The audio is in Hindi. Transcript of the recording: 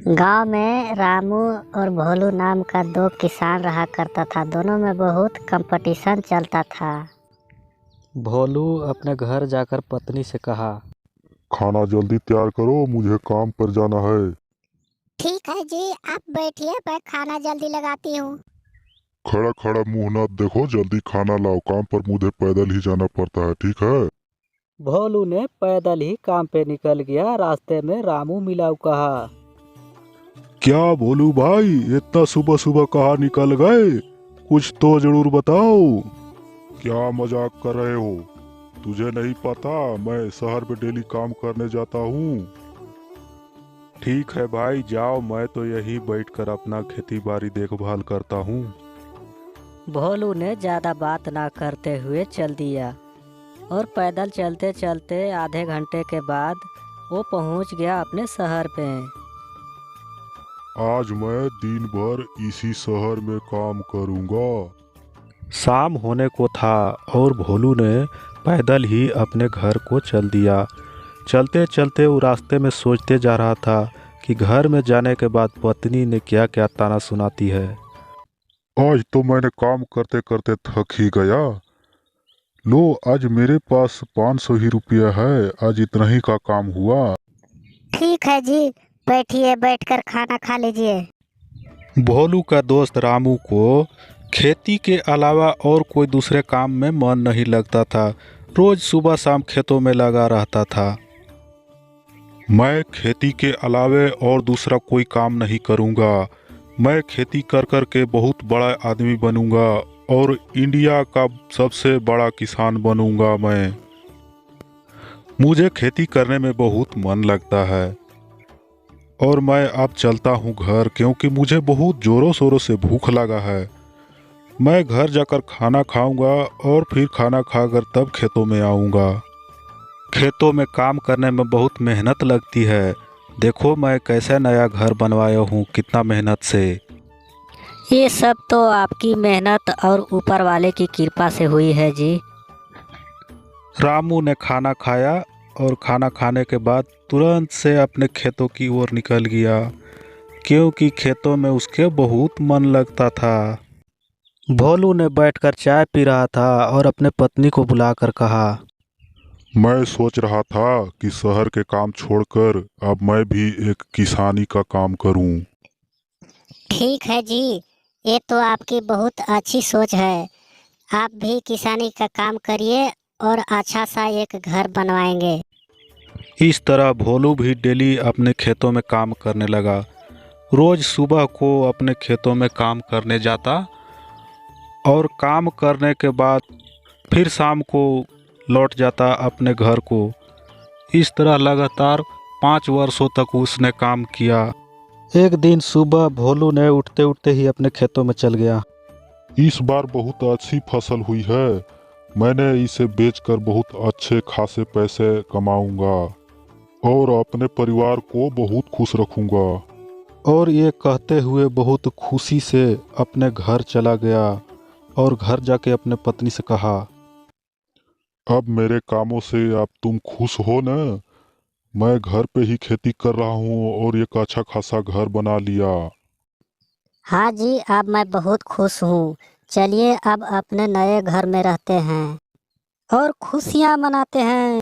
गांव में रामू और भोलू नाम का दो किसान रहा करता था। दोनों में बहुत कंपटीशन चलता था। भोलू अपने घर जाकर पत्नी से कहा, खाना जल्दी तैयार करो, मुझे काम पर जाना है। ठीक है जी, आप बैठिए, मैं खाना जल्दी लगाती हूँ। खड़ा खड़ा मुंह न देखो, जल्दी खाना लाओ, काम पर मुझे पैदल ही जाना पड़ता है, ठीक है। भोलू ने पैदल ही काम पे निकल गया। रास्ते में रामू मिला और कहा, क्या भोलू भाई, इतना सुबह सुबह कहाँ निकल गए? कुछ तो जरूर बताओ। क्या मजाक कर रहे हो? तुझे नहीं पता मैं शहर में डेली काम करने जाता हूँ। ठीक है भाई, जाओ, मैं तो यही बैठकर अपना खेती बाड़ी देखभाल करता हूँ। भोलू ने ज्यादा बात ना करते हुए चल दिया और पैदल चलते चलते आधे घंटे के बाद वो पहुंच गया अपने शहर पे। आज मैं दिन भर इसी शहर में काम करूँगा। शाम होने को था और भोलू ने पैदल ही अपने घर को चल दिया। चलते चलते वो रास्ते में सोचते जा रहा था कि घर में जाने के बाद पत्नी ने क्या क्या ताना सुनाती है। आज तो मैंने काम करते करते थक ही गया। लो, आज मेरे पास 500 ही रुपया है, आज इतना ही का काम हुआ। ठीक है जी, बैठिए, बैठकर खाना खा लीजिए। भोलू का दोस्त रामू को खेती के अलावा और कोई दूसरे काम में मन नहीं लगता था। रोज सुबह शाम खेतों में लगा रहता था। मैं खेती के अलावे और दूसरा कोई काम नहीं करूँगा। मैं खेती कर कर के बहुत बड़ा आदमी बनूंगा और इंडिया का सबसे बड़ा किसान बनूंगा मैं। मुझे खेती करने में बहुत मन लगता है और मैं अब चलता हूँ घर, क्योंकि मुझे बहुत ज़ोरों शोरों से भूख लगा है। मैं घर जाकर खाना खाऊंगा और फिर खाना खाकर तब खेतों में आऊँगा। खेतों में काम करने में बहुत मेहनत लगती है। देखो मैं कैसे नया घर बनवाया हूँ, कितना मेहनत से। ये सब तो आपकी मेहनत और ऊपर वाले की कृपा से हुई है जी। रामू ने खाना खाया और खाना खाने के बाद तुरंत से अपने खेतों की ओर निकल गया, क्योंकि खेतों में उसके बहुत मन लगता था। भोलू ने बैठकर चाय पी रहा था और अपने पत्नी को बुलाकर कहा, मैं सोच रहा था कि शहर के काम छोड़कर अब मैं भी एक किसानी का काम करूं। ठीक है जी, ये तो आपकी बहुत अच्छी सोच है। आप भी किसानी का काम करिए और अच्छा सा एक घर बनवाएंगे। इस तरह भोलू भी डेली अपने खेतों में काम करने लगा। रोज सुबह को अपने खेतों में काम करने जाता और काम करने के बाद फिर शाम को लौट जाता अपने घर को। इस तरह लगातार 5 वर्षों तक उसने काम किया। एक दिन सुबह भोलू ने उठते उठते ही अपने खेतों में चल गया। इस बार बहुत अच्छी फसल हुई है, मैंने इसे बेचकर बहुत अच्छे खासे पैसे कमाऊंगा और अपने परिवार को बहुत खुश रखूंगा। और ये कहते हुए बहुत खुशी से अपने घर चला गया और घर जाके अपने पत्नी से कहा, अब मेरे कामों से अब तुम खुश हो ना? मैं घर पे ही खेती कर रहा हूँ और एक अच्छा खासा घर बना लिया। हाँ जी, अब मैं बहुत खुश हूँ। चलिए अब अपने नए घर में रहते हैं और खुशियाँ मनाते हैं।